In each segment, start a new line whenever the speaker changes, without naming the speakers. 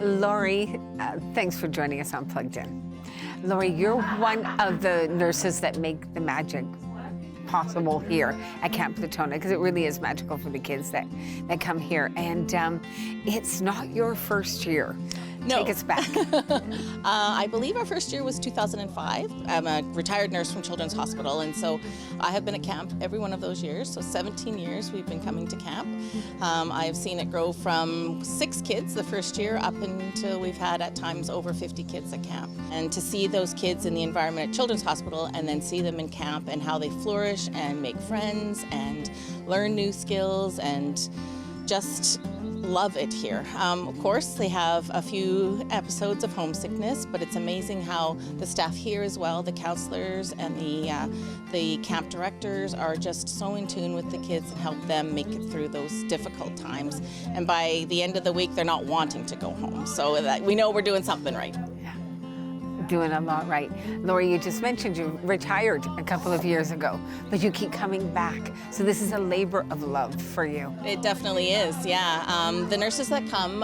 Lori, thanks for joining us on Plugged In. Lori, you're one of the nurses that make the magic possible here at Camp Latona, because it really is magical for the kids that come here. And it's not your first year.
No.
Take us back.
I believe our first year was 2005. I'm a retired nurse from Children's Hospital, and so I have been at camp every one of those years. So 17 years we've been coming to camp. I have seen it grow from 6 kids the first year up until we've had at times over 50 kids at camp. And to see those kids in the environment at Children's Hospital and then see them in camp and how they flourish and make friends and learn new skills and just love it here. Of course, they have a few episodes of homesickness, but it's amazing how the staff here as well, the counselors and the camp directors are just so in tune with the kids and help them make it through those difficult times. And by the end of the week, they're not wanting to go home. So that we know we're doing something right.
Doing a lot right. Lori, you just mentioned you retired a couple of years ago, but you keep coming back. So this is a labor of love for you.
It definitely is, yeah. The nurses that come,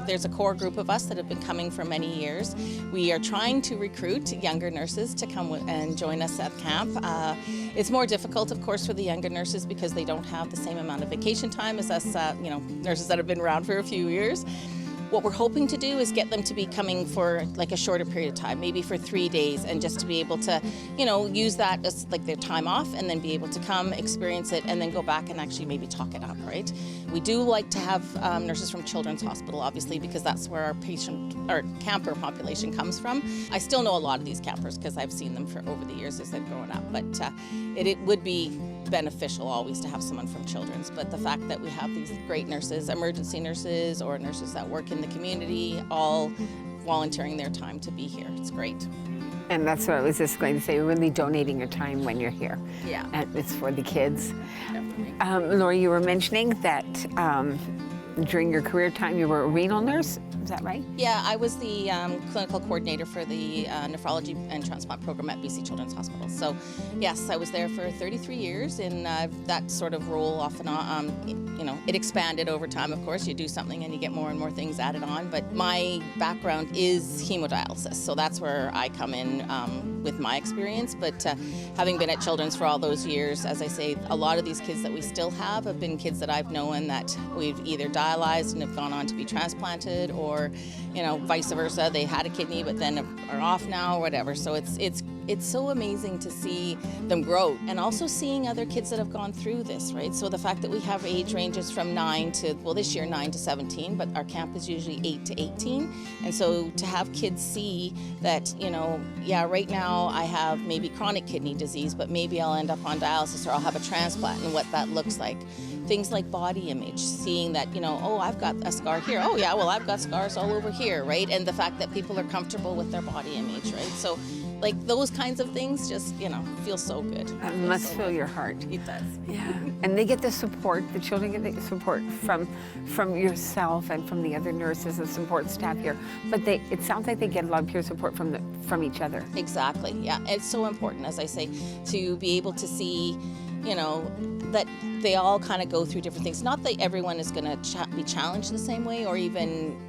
there's a core group of us that have been coming for many years. We are trying to recruit younger nurses to come and join us at camp. It's more difficult, of course, for the younger nurses because they don't have the same amount of vacation time as us, nurses that have been around for a few years. What we're hoping to do is get them to be coming for like a shorter period of time, maybe for 3 days, and just to be able to, use that as like their time off and then be able to come, experience it, and then go back and actually maybe talk it up, right? We do like to have nurses from Children's Hospital, obviously, because that's where our camper population comes from. I still know a lot of these campers because I've seen them for over the years as they've grown up, but it would be beneficial always to have someone from Children's, but the fact that we have these great nurses, emergency nurses or nurses that work in the community, all volunteering their time to be here, it's great.
And that's what I was just going to say, you're really donating your time when you're here.
Yeah.
And it's for the kids.
Definitely.
Lori, you were mentioning that during your career time you were a renal nurse, is that right?
Yeah, I was the clinical coordinator for the nephrology and transplant program at BC Children's Hospital. So yes, I was there for 33 years in that sort of role off and on. It expanded over time, of course. You do something and you get more and more things added on. But my background is hemodialysis, so that's where I come in with my experience. But having been at Children's for all those years, as I say, a lot of these kids that we still have been kids that I've known that we've either dialyzed and have gone on to be transplanted, or vice versa. They had a kidney but then are off now or whatever. So it's so amazing to see them grow, and also seeing other kids that have gone through this, right? So the fact that we have age ranges from 9 to, well, this year 9 to 17, but our camp is usually 8 to 18. And so to have kids see that, right now I have maybe chronic kidney disease, but maybe I'll end up on dialysis or I'll have a transplant, and what that looks like. Things like body image, seeing that, oh, I've got a scar here. Oh, yeah, well, I've got scars all over here, right? And the fact that people are comfortable with their body image, right? So, like, those kinds of things just, feel so good.
That must fill your heart.
It does.
Yeah, and they get the support, the children get the support from yourself and from the other nurses and support staff here. But it sounds like they get a lot of peer support from each other.
Exactly, yeah. It's so important, as I say, to be able to see, that they all kind of go through different things. Not that everyone is going to be challenged the same way, or even,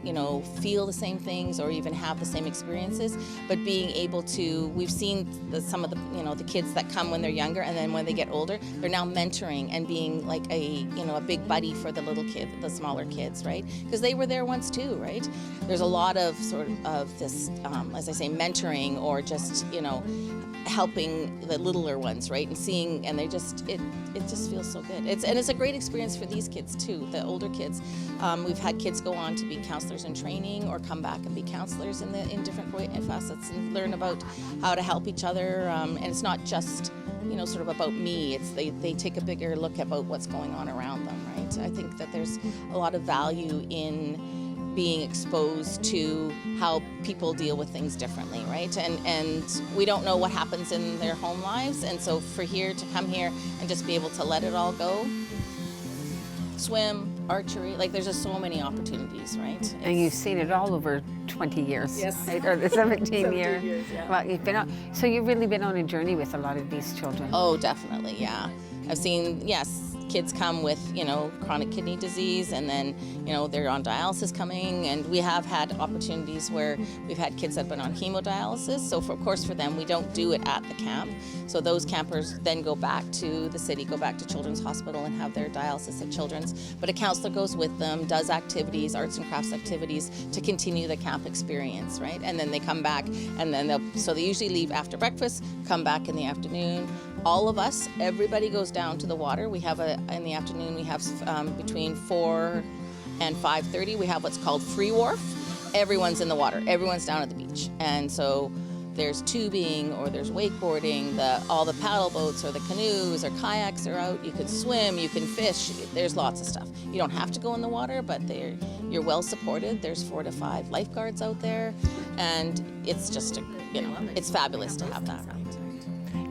feel the same things, or even have the same experiences, but being able to, we've seen some of the, the kids that come when they're younger, and then when they get older, they're now mentoring and being like a big buddy for the little kid, the smaller kids, right? Because they were there once too, right? There's a lot of sort of this, as I say, mentoring, or just, helping the littler ones, right? And seeing, and it just feels so good. It's a great experience for these kids too, the older kids. We've had kids go on to be counselors in training, or come back and be counselors in different facets, and learn about how to help each other. And it's not just, sort of about me. It's they take a bigger look about what's going on around them, right? I think that there's a lot of value in being exposed to how people deal with things differently, right? And we don't know what happens in their home lives, and so to come here and just be able to let it all go, swim, archery, like there's just so many opportunities, right?
And you've seen it all over 20 years,
yes,
right? Or the 17 years.
Yeah.
Well, you've really been on a journey with a lot of these children.
Oh, definitely, yeah. I've seen, yes, kids come with, chronic kidney disease, and then, they're on dialysis coming, and we have had opportunities where we've had kids that have been on hemodialysis. So of course for them, we don't do it at the camp. So those campers then go back to the city, go back to Children's Hospital and have their dialysis at Children's. But a counselor goes with them, does activities, arts and crafts activities to continue the camp experience, right? And then they come back, and then they usually leave after breakfast, come back in the afternoon. All of us, everybody goes down to the water. We have in the afternoon, we have between 4 and 5:30, we have what's called free wharf. Everyone's in the water, everyone's down at the beach. And so there's tubing, or there's wakeboarding, all the paddle boats or the canoes or kayaks are out. You can swim, you can fish, there's lots of stuff. You don't have to go in the water, but you're well supported. There's 4 to 5 lifeguards out there, and it's just, it's fabulous to have that.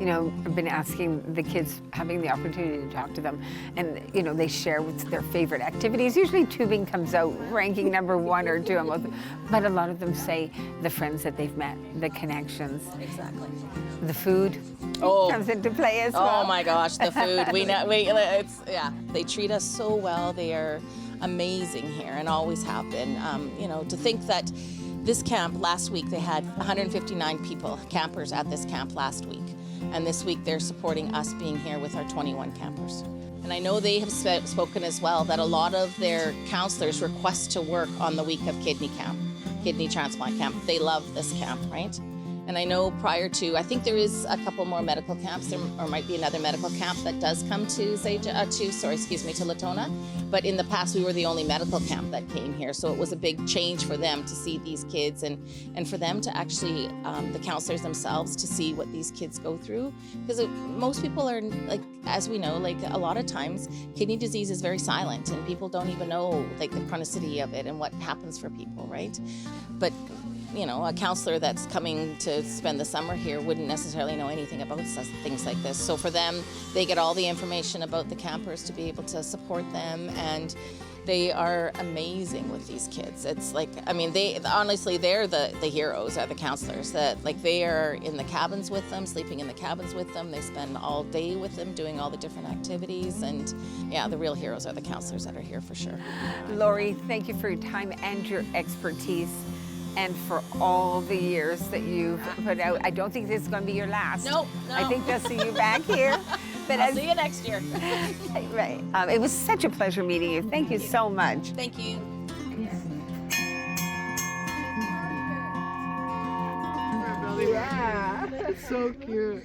I've been asking the kids, having the opportunity to talk to them, and they share what's their favorite activities. Usually tubing comes out ranking number 1 or 2, but a lot of them say the friends that they've met, the connections.
Exactly.
The food comes into play as well.
Oh my gosh, the food. They treat us so well. They are amazing here and always have been. To think that this camp last week, they had 159 campers at this camp last week. And this week they're supporting us being here with our 21 campers. And I know they have spoken as well that a lot of their counselors request to work on the week of kidney transplant camp. They love this camp, right? And I know prior to, I think there is a couple more medical camps, or might be another medical camp that does come to Latona. But in the past, we were the only medical camp that came here. So it was a big change for them to see these kids, and for them to actually, the counselors themselves, to see what these kids go through. Because most people are, as we know, a lot of times, kidney disease is very silent, and people don't even know, the chronicity of it and what happens for people, right? But a counselor that's coming to spend the summer here wouldn't necessarily know anything about things like this. So for them, they get all the information about the campers to be able to support them, and they are amazing with these kids. It's they're the heroes, are the counselors. They are in the cabins with them, sleeping in the cabins with them. They spend all day with them doing all the different activities, and the real heroes are the counselors that are here for sure.
Lori, thank you for your time and your expertise, and for all the years that you've put out. I don't think this is going to be your last.
No.
I think they'll see you back here.
But I'll see you next year.
Right. It was such a pleasure meeting you. Thank you so much.
Thank you.
Yeah, that's so cute.